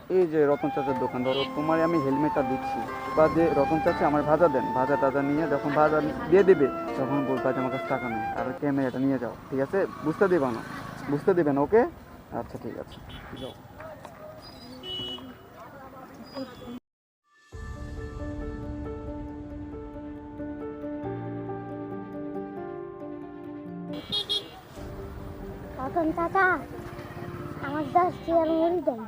এই যে রতন চাচার দোকান, ধরো তোমার আমি হেলমেটটা দিচ্ছি, বা যে রতন চাচা আমার ভাজা দেন, ভাজা টাজা নিয়ে যখন ভাজা দিয়ে দেবে তখন বলবা যে আমার কাছে টাকা নেই, আর ক্যামেরাটা নিয়ে যাও, ঠিক আছে? বুঝতে দিবা না, বুঝতে দিবে না, ওকে? আচ্ছা ঠিক আছে, যাও। রতন চাচা, আমার 10 চেয়ার মুড়ি দেন।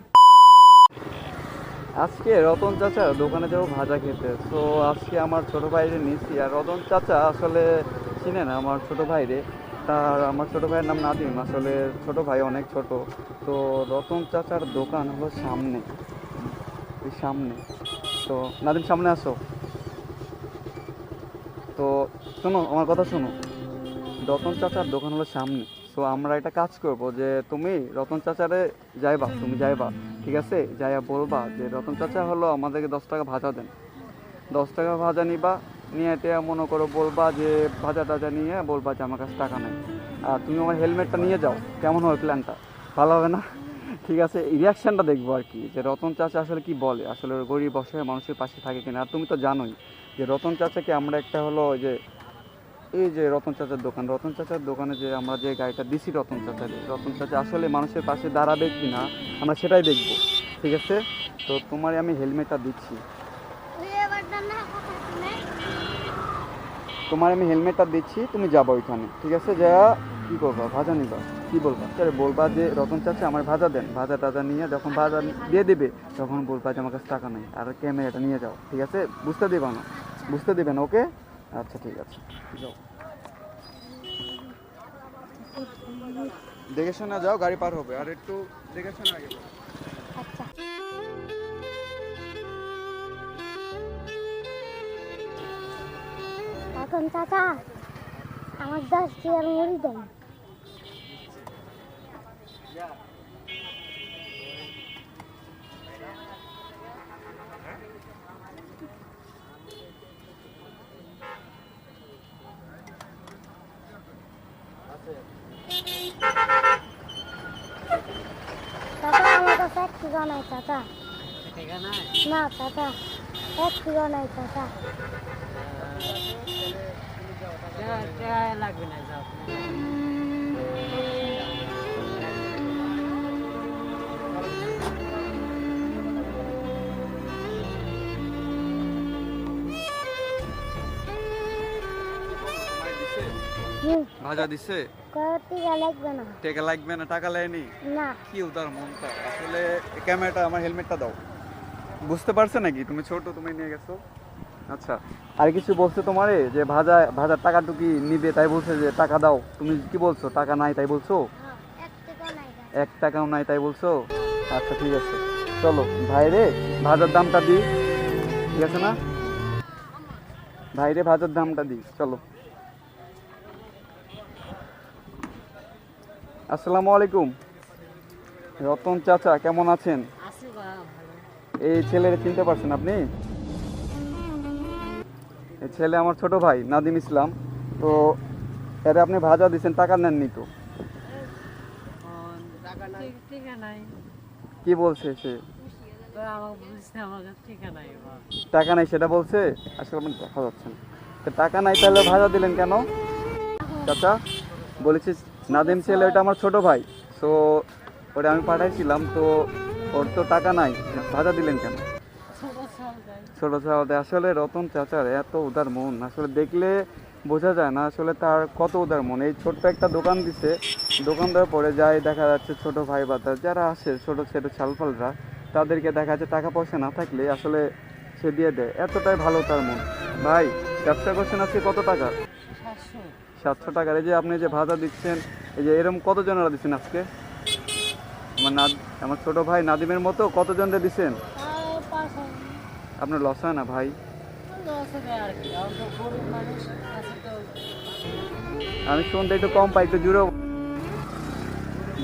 আজকে রতন চাচা দোকানে যাবো ভাজা খেতে, তো আজকে আমার ছোট ভাইরে নিচ্ছি। আর রতন চাচা আসলে চিনেন আমার ছোট ভাইরে, তার আমার ছোট ভাইয়ের নাম নাদিম, আসলে ছোট ভাই অনেক ছোট। তো রতন চাচার দোকান হলো সামনে, এই সামনে। তো নাদিম সামনে আসো। তো শোনো, আমার কথা শোনো, রতন চাচার দোকান হলো সামনে। তো আমরা একটা কাজ করব, যে তুমি রতন চাচারে যাইবা, তুমি যাইবা, ঠিক আছে? যাইয়া বলবা যে রতন চাচা হলো আমাদেরকে 10 টাকা ভাজা দেন, 10 টাকা ভাজা নিবা, নিয়ে এটা মনে করো বলবা যে ভাজা টাজা নিয়ে বলবা যে আমার কাছে টাকা নেই, আর তুমি আমার হেলমেটটা নিয়ে যাও। কেমন হবে প্ল্যানটা? ভালো হবে না? ঠিক আছে, রিয়াকশানটা দেখবো আর কি, যে রতন চাচা আসলে কি বলে, আসলে গরিব অসহায় মানুষের পাশে থাকে কিনা। আর তুমি তো জানোই যে রতন চাচাকে আমরা একটা হলো ওই যে এই যে রতন চাচার দোকান, রতন চাচার দোকানে যে আমরা যে গাড়িটা দিছি রতন চাচাকে, রতন চাচা আসলে মানুষের পাশে দাঁড়াবে কি না আমরা সেটাই দেখব, ঠিক আছে? তো তোমার আমি হেলমেটটা দিচ্ছি, তোমার আমি হেলমেটটা দিচ্ছি, তুমি যাবো ওইখানে, ঠিক আছে? যা কী করবা, ভাজা নিবা, কী বলবা? সে বলবা যে রতন চাচা আমার ভাজা দেন, ভাজা টাজা নিয়ে যখন ভাজা দিয়ে দেবে তখন বলবা যে আমার কাছে টাকা নেই, আর ক্যামেরাটা নিয়ে যাও, ঠিক আছে? বুঝতে দিবা না, বুঝতে দিবে না, ওকে? আচ্ছা ঠিক আছে, যাও। দেখে শোনা যাও, গাড়ি পার হবে, আর একটু দেখে শোনা আগে যাও। আচ্ছা। রতন চাচা, আমার 10 চেয়ার মুড়ি দেন। চাচা, আমার কাছে 1 টাকা নাই চাচা। না চাচা, 1 টাকা নাই চাচা। লাগবে না, যাও। ভাজা দিছে? টাকা লাগবে না। টাকা লাগবে না? টাকা লেয়নি? না। কি উদার মনটা আসলে। ক্যামেরাটা, আমার হেলমেটটা দাও। বুঝতে পারছো নাকি? তুমি ছোট, তুমি নিয়ে গেছো। আচ্ছা, আর কিছু বলছো তোমারে যে ভাজার টাকাটু কি নিবে, তাই বলছে যে টাকা দাও? তুমি কি বলছো? টাকা নাই তাই বলছো? 1 টাকা নাই। 1 টাকাও নাই তাই বলছো? আচ্ছা ঠিক আছে, চলো ভাইরে ভাজার দামটা দিই, ঠিক আছে না? ভাইরে ভাজার দামটা দিই, চলো। আসসালামু আলাইকুম। রতন চাচা কেমন আছেন? এই ছেলেরে চিনতে পারছেন আপনি? এই ছেলে আমার ছোট ভাই নাদিম ইসলাম। তো এরে আপনি ভাজা দিচ্ছেন, টাকা নেননি তো? কি বলছে সে? টাকা নাই সেটা বলছে? আসলে আমার দেখা যাচ্ছে না। তো টাকা নাই তাহলে ভাজা দিলেন কেন চাচা? বলেছি নাদিম ছেলে, ওটা আমার ছোট ভাই। তো ওটা আমি পাঠাইছিলাম, তো ওর তো টাকা নাই, ভাজা দিলেন কেন? ছোট চাওয়াতে আসলে রতন চাচার এত উদার মন, আসলে দেখলে বোঝা যায় না আসলে তার কত উদার মন। এই ছোট্ট একটা দোকান দিছে, দোকান দেওয়ার পরে যাই দেখা যাচ্ছে ছোট ভাই বাদার যারা আসে, ছোট ছোট ছালফালরা, তাদেরকে দেখা যাচ্ছে টাকা পয়সা না থাকলে আসলে সে দিয়ে দেয়, এতটাই ভালো তার মন। ভাই, ব্যবসা করছেন আজকে কত টাকা? 700 টাকার। এই যে আপনি যে ভাজা দিচ্ছেন, এই যে এরকম কতজনেরা দিচ্ছেন আজকে? আমার ছোট ভাই নাদিমের মতো কতজনরে দিচ্ছেন? আপনার লস হয় না ভাই? আমি শুনতে একটু কম পাই, একটু জুড়ে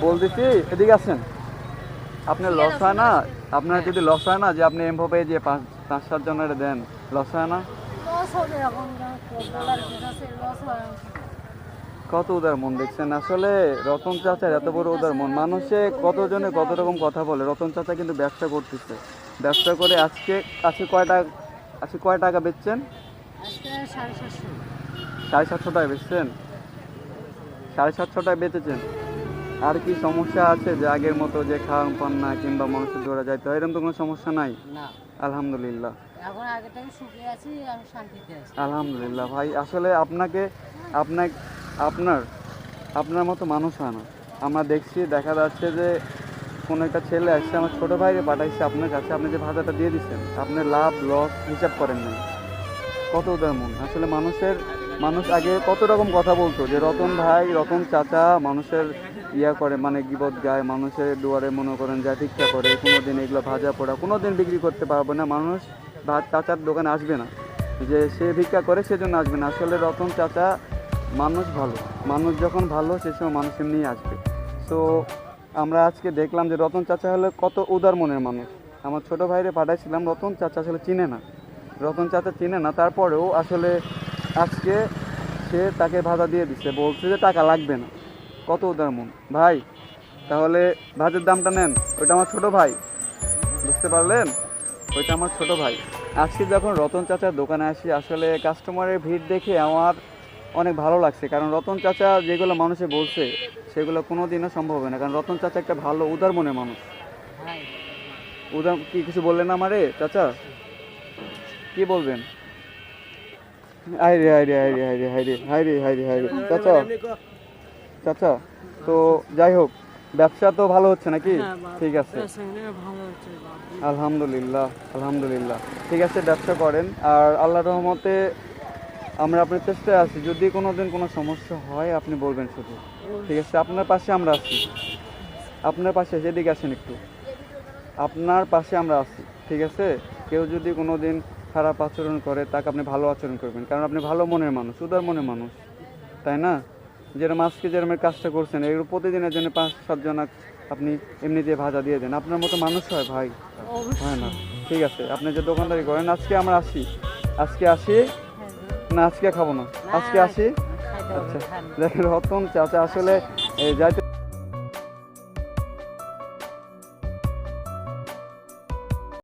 বলতেছি, এদিকে আসেন। আপনার লস হয় না? আপনার যদি লস হয় না যে আপনি এমভাবে যে 5-7 জনের দেন, লস হয় না? কত উদার মন দেখছেন, আসলে রতন চাচার এত বড় উদার মন। মানুষে কতজনে কত রকম কথা বলে, রতন চাচা কিন্তু ব্যবসা করতেছে। ব্যবসা করে আজকে আজকে কয় টাকা বেচছেন? আজকে 750। 750 টাকা বেচছেন? 750 টাকা বেচেছেন। আর কি সমস্যা আছে যে আগের মতো যে খাওয়ান পান না কিংবা মানুষের দৌড়া যাইতে হয়, এরকম তো কোনো সমস্যা নাই? না, আলহামদুলিল্লাহ, এখন আগে থেকে সুখে আছি, আমি শান্তিতে আছি। আলহামদুলিল্লাহ ভাই। আসলে আপনাকে আপনার আপনার আপনার মতো মানুষ হয় না। আমরা দেখছি, দেখা যাচ্ছে যে কোনো একটা ছেলে আসছে আমার ছোটো ভাইকে পাঠাইছে আপনার কাছে, আপনি যে ভাড়াটা দিয়ে দিচ্ছেন, আপনি লাভ লস হিসাব করেন নাই। কত উদার মন। আসলে মানুষ আগে কত রকম কথা বলতো যে রতন ভাই, রতন চাচা মানুষের করে, মানে গিবত গায়, মানুষের দুয়ারে মনে করেন যা ভিক্ষা করে, কোনো দিন এগুলো ভাজা পোড়া কোনো দিন বিক্রি করতে পারবে না, মানুষ ভাত চাচার দোকানে আসবে না, যে সে ভিক্ষা করে সেজন্য আসবে না। আসলে রতন চাচা মানুষ ভালো, মানুষ যখন ভালো সে সময় মানুষ এমনিই আসবে। তো আমরা আজকে দেখলাম যে রতন চাচা হলো কত উদার মনের মানুষ। আমার ছোটো ভাইরে পাঠাইছিলাম, রতন চাচা আসলে চিনে না, রতন চাচা চিনে না, তারপরেও আসলে আজকে সে তাকে ভাড়া দিয়ে দিচ্ছে, বলছে যে টাকা লাগবে না। কত উদার মন ভাই। তাহলে ভাতের দামটা নেন, ওইটা আমার ছোট ভাই, বুঝতে পারলেন? ওইটা আমার ছোট ভাই। আজকে যখন রতন চাচার দোকানে আসি, আসলে কাস্টমারের ভিড় দেখে আমার অনেক ভালো লাগছে, কারণ রতন চাচা যেগুলো মানুষে বলছে সেগুলো কোনো দিনও সম্ভব হবে না, কারণ রতন চাচা একটা ভালো উদার মনের মানুষ। উদার কি কিছু বললেন আমারে চাচা? কি বলবেন? হাইরে হাইরে হাইরে হাইরে হাইরে হাইরে হাইরে হাইরে চাচা, চাচা তো যাই হোক, ব্যবসা তো ভালো হচ্ছে নাকি? ঠিক আছে, আলহামদুলিল্লাহ, আলহামদুলিল্লাহ। ঠিক আছে, ব্যবসা করেন, আর আল্লাহর রহমতে আমরা আপনার চেষ্টায় আছি। যদি কোনো দিন কোনো সমস্যা হয় আপনি বলবেন শুধু, ঠিক আছে? আপনার পাশে আমরা আছি, আপনার পাশে, যেদিকে আসেন একটু, আপনার পাশে আমরা আছি, ঠিক আছে? কেউ যদি কোনো দিন খারাপ আচরণ করে তাকে আপনি ভালো আচরণ করবেন, কারণ আপনি ভালো মনের মানুষ, উদার মনের মানুষ, তাই না? যেরকম আজকে যেরকম কাজটা করছেন, এগুলো প্রতিদিনের জন্য 5-7 জন আপনি এমনি দিয়ে ভাজা দিয়ে দেন, আপনার মতো মানুষ হয় ভাই? হয় না। ঠিক আছে, আপনি যে দোকানদারি করেন, আজকে আমরা আসি, আজকে আসি না, আজকে খাবো না, আজকে আসি। আচ্ছা, দেখেন রতন চাচা আসলে যাইতে